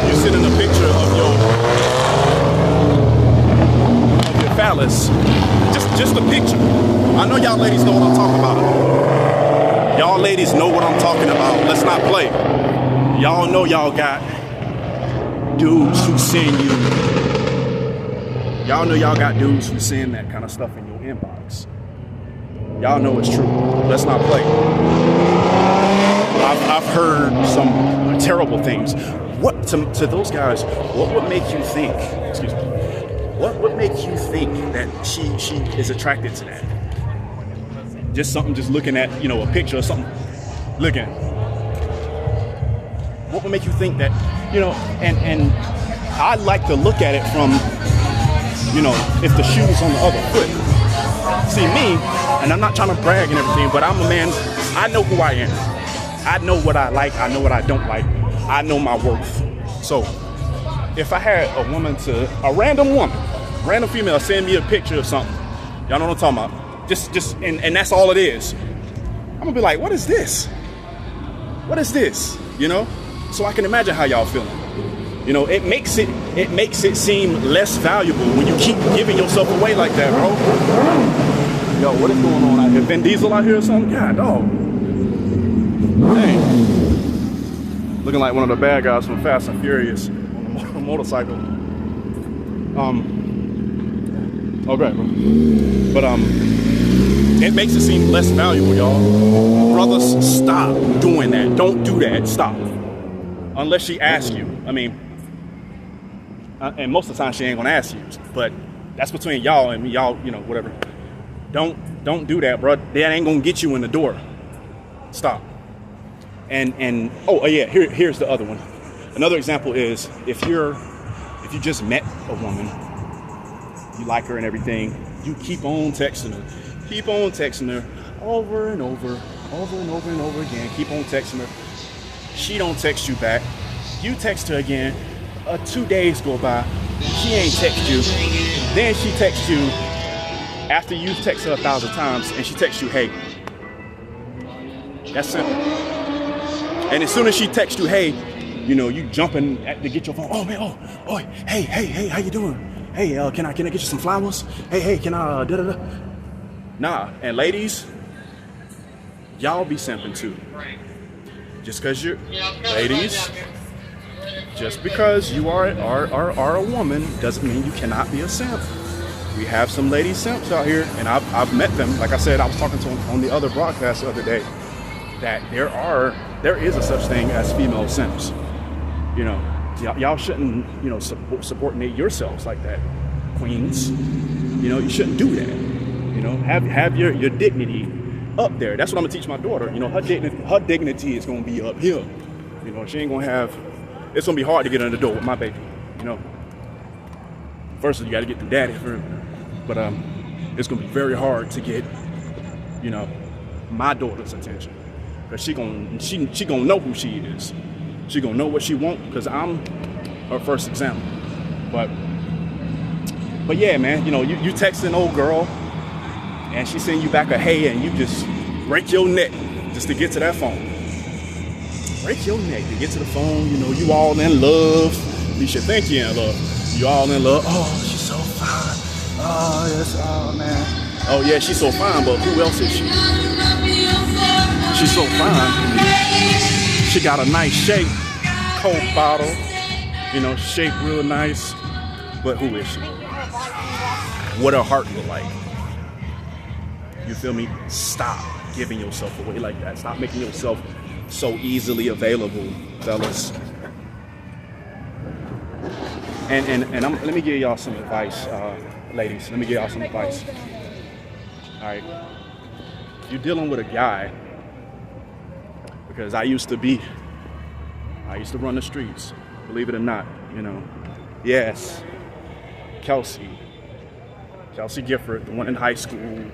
You sending a picture of your phallus. Just a picture. I know y'all ladies know what I'm talking about. Y'all ladies know what I'm talking about. Let's not play. Y'all know y'all got dudes who send you. Y'all know y'all got dudes who send that kind of stuff in your inbox. Y'all know it's true. Let's not play. I've heard some terrible things. What to those guys? What would make you think? Excuse me. What would make you think that she is attracted to that? Just looking at a picture or something. Looking. What would make you think that? And I like to look at it from if the shoe was on the other foot. See me, and I'm not trying to brag and everything, but I'm a man. I know who I am. I know what I like. I know what I don't like. I know my worth. So if I had a random female send me a picture of something, y'all know what I'm talking about. Just and that's all it is. I'm gonna be like, what is this? What is this? So I can imagine how y'all feeling. It makes it seem less valuable when you keep giving yourself away like that, bro. Yo, what is going on out here? Vin Diesel out here or something? God, dog. Dang. Looking like one of the bad guys from Fast and Furious on a motorcycle. Okay, bro. But it makes it seem less valuable, y'all. Brothers, stop doing that. Don't do that. Stop. Unless she asks you. I mean, and most of the time she ain't gonna ask you. But that's between y'all and me. Y'all, whatever. Don't Don't do that, bro. That ain't gonna get you in the door. Stop. And oh yeah, here's the other one. Another example is if you just met a woman, you like her and everything, you keep on texting her over and over again. Keep on texting her. She don't text you back. You text her again. 2 days go by. She ain't text you. Then she texts you after you've texted her 1,000 times, and she texts you, hey. That's simple. And as soon as she texts you, hey, you know, you jumping to get your phone. Oh man, oh, hey, how you doing? Hey, can I get you some flowers? Hey, can I da-da-da? Nah, and ladies, y'all be simping too. Just because you're ladies, just because you are a woman doesn't mean you cannot be a simp. We have some lady simps out here, and I've met them. Like I said, I was talking to them on the other broadcast the other day, that there is a such thing as female simps. You know, y'all shouldn't, you know, subordinate yourselves like that, queens. You know, you shouldn't do that. You know, have your dignity up there. That's what I'm gonna teach my daughter. You know, her dignity is gonna be up here. You know, she ain't gonna have. It's gonna be hard to get in the door with my baby. You know, first you got to get through daddy first. But it's gonna be very hard to get, you know, my daughter's attention, because she gonna know who she is. She gonna know what she want, because I'm her first example. But yeah, man, you know, you texting old girl, and she send you back a hey, and you just break your neck just to get to that phone. Break your neck to get to the phone. You know, you all in love. You should think you're in love. You all in love. Oh, she's so fine. Oh, yes, oh man. Oh yeah, she's so fine, but who else is she? She's so fine. She got a nice shape, Coke bottle, you know, shaped real nice. But who is she? What her heart look like? You feel me? Stop giving yourself away like that. Stop making yourself so easily available, fellas. And let me give y'all some advice, ladies. Let me give y'all some advice. All right, you're dealing with a guy, because I used to run the streets, believe it or not. You know, yes, Kelsey Gifford, the one in high school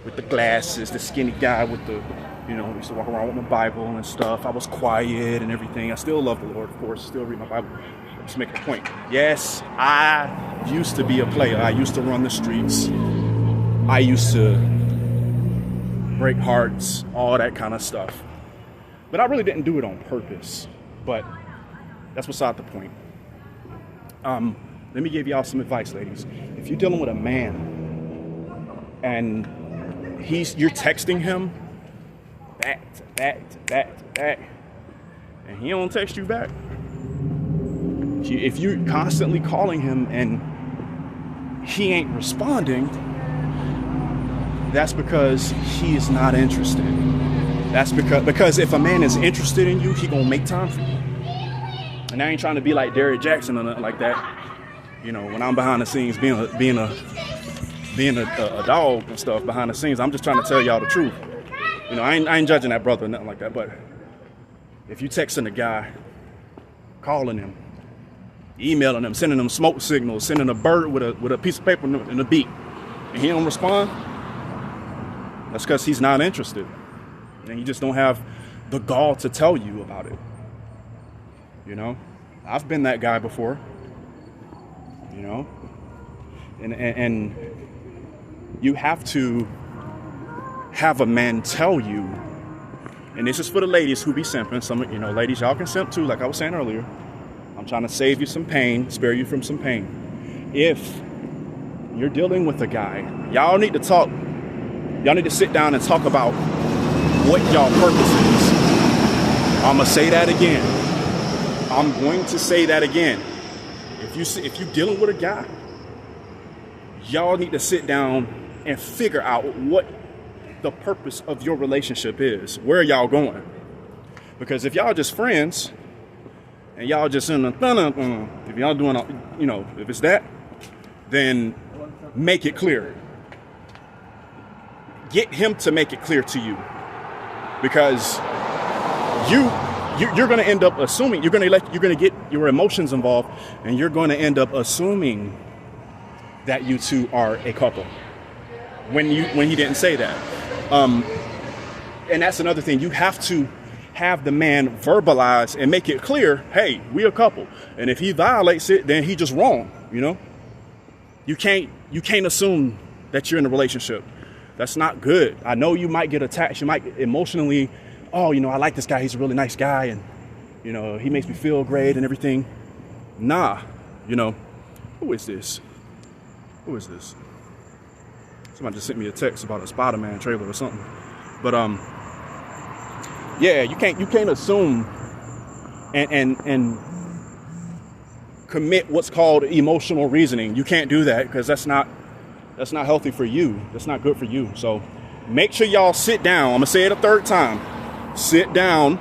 with the glasses, the skinny guy with the, you know, used to walk around with my Bible and stuff. I was quiet and everything. I still love the Lord, of course, still read my Bible. Just make a point. Yes, I used to be a player. I used to run the streets. I used to break hearts, all that kind of stuff. But I really didn't do it on purpose. But that's beside the point. Let me give y'all some advice, ladies. If you're dealing with a man and you're texting him back to back, and he don't text you back. If you're constantly calling him and he ain't responding, that's because he is not interested. That's because if a man is interested in you, he gonna make time for you. And I ain't trying to be like Derrick Jackson or nothing like that. You know, when I'm behind the scenes being a dog and stuff behind the scenes, I'm just trying to tell y'all the truth. You know, I ain't judging that brother or nothing like that. But if you texting a guy, calling him, emailing him, sending him smoke signals, sending a bird with a piece of paper and a beat, and he don't respond, that's because he's not interested. And he just don't have the gall to tell you about it. You know, I've been that guy before. You know, and you have to have a man tell you, and this is for the ladies who be simping. Some, you know, ladies, y'all can simp too, like I was saying earlier. I'm trying to save you some pain, spare you from some pain. If you're dealing with a guy, y'all need to talk. Y'all need to sit down and talk about what y'all purpose is. I'm gonna say that again. I'm going to say that again. If you're dealing with a guy, y'all need to sit down and figure out what the purpose of your relationship is. Where are y'all going? Because if y'all just friends and y'all just in the if y'all doing, you know, if it's that, then make it clear. get him to make it clear to you, because you're going to end up assuming, you're going to get your emotions involved, and you're going to end up assuming that you two are a couple when he didn't say that. And that's another thing. You have to have the man verbalize and make it clear, hey, we a couple. And if he violates it, then he just wrong, you know? You can't assume that you're in a relationship. That's not good. I know you might get attached. You might emotionally, oh, you know, I like this guy. He's a really nice guy. And, you know, he makes me feel great and everything. Nah, you know, who is this? Who is this? Somebody just sent me a text about a Spider-Man trailer or something. But, yeah, you can't assume and commit what's called emotional reasoning. You can't do that, because that's not healthy for you. That's not good for you. So make sure y'all sit down. I'm gonna say it a third time. Sit down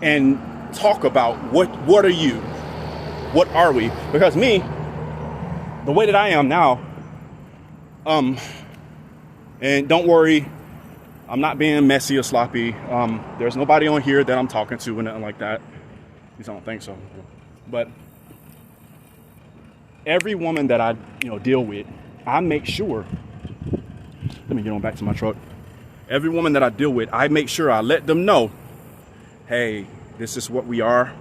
and talk about what are you? What are we? Because me, the way that I am now, and don't worry, I'm not being messy or sloppy. There's nobody on here that I'm talking to or nothing like that. At least I don't think so. But every woman that I, deal with, I make sure. Let me get on back to my truck. Every woman that I deal with, I make sure I let them know, hey, this is what we are.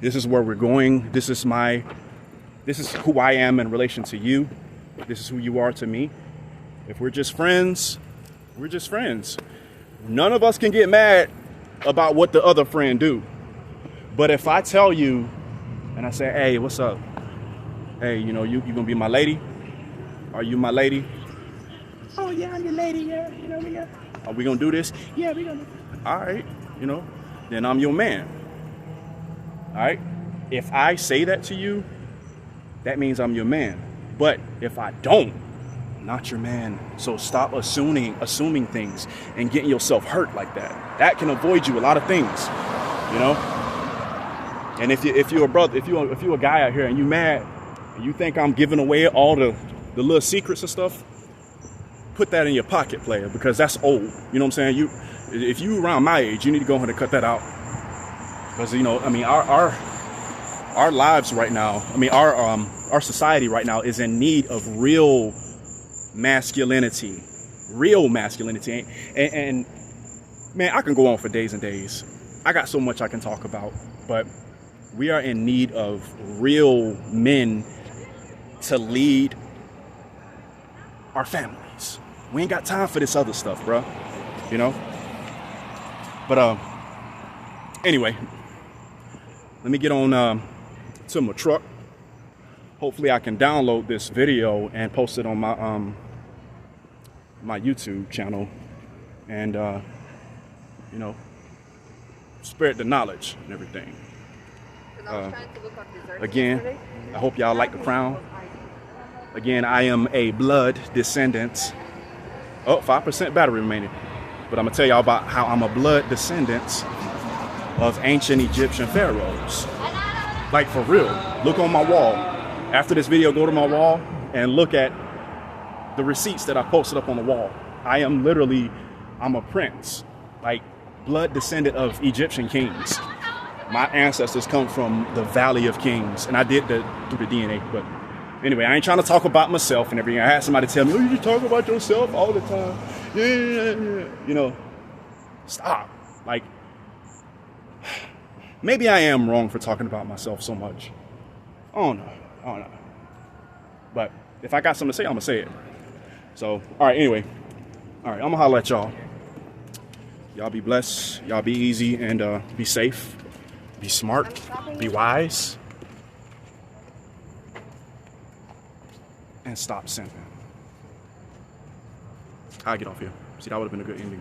This is where we're going. This is who I am in relation to you. This is who you are to me. If we're just friends, we're just friends. None of us can get mad about what the other friend do. But if I tell you and I say, hey, what's up? Hey, you gonna be my lady? Are you my lady? Oh yeah, I'm your lady, yeah. Yeah. Are we gonna do this? Yeah, we gonna. All right, then I'm your man. All right. If I say that to you, that means I'm your man. But if I don't, I'm not your man. So stop assuming things and getting yourself hurt like that. That can avoid you a lot of things, And if you're a brother, if you're a guy out here and you mad and you think I'm giving away all the little secrets and stuff, put that in your pocket, player, because that's old. You know what I'm saying? If you around my age, you need to go ahead and cut that out. Because our lives right now, our society right now is in need of real masculinity. And man, I can go on for days and days. I got so much I can talk about, but we are in need of real men to lead our families. We ain't got time for this other stuff, bro. But anyway, let me get on to my truck. Hopefully I can download this video and post it on my my YouTube channel, and spread the knowledge and everything. Again, I hope y'all like the crown. Again, I am a blood descendant. 5% battery remaining. But I'm going to tell y'all about how I'm a blood descendant of ancient Egyptian pharaohs. Like, for real. Look on my wall. After this video, go to my wall and look at the receipts that I posted up on the wall. I'm a prince. Like, blood descendant of Egyptian kings. My ancestors come from the Valley of Kings, and I did through the DNA. But anyway, I ain't trying to talk about myself and everything. I had somebody tell me, "Oh, you talk about yourself all the time." Yeah. Stop. Like, maybe I am wrong for talking about myself so much. Oh no. But if I got something to say, I'm gonna say it. So, all right. Anyway, all right. I'm gonna holler at y'all. Y'all be blessed. Y'all be easy and be safe. Be smart, be wise, and stop simping. I'll get off here. See, that would have been a good ending.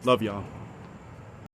Love y'all.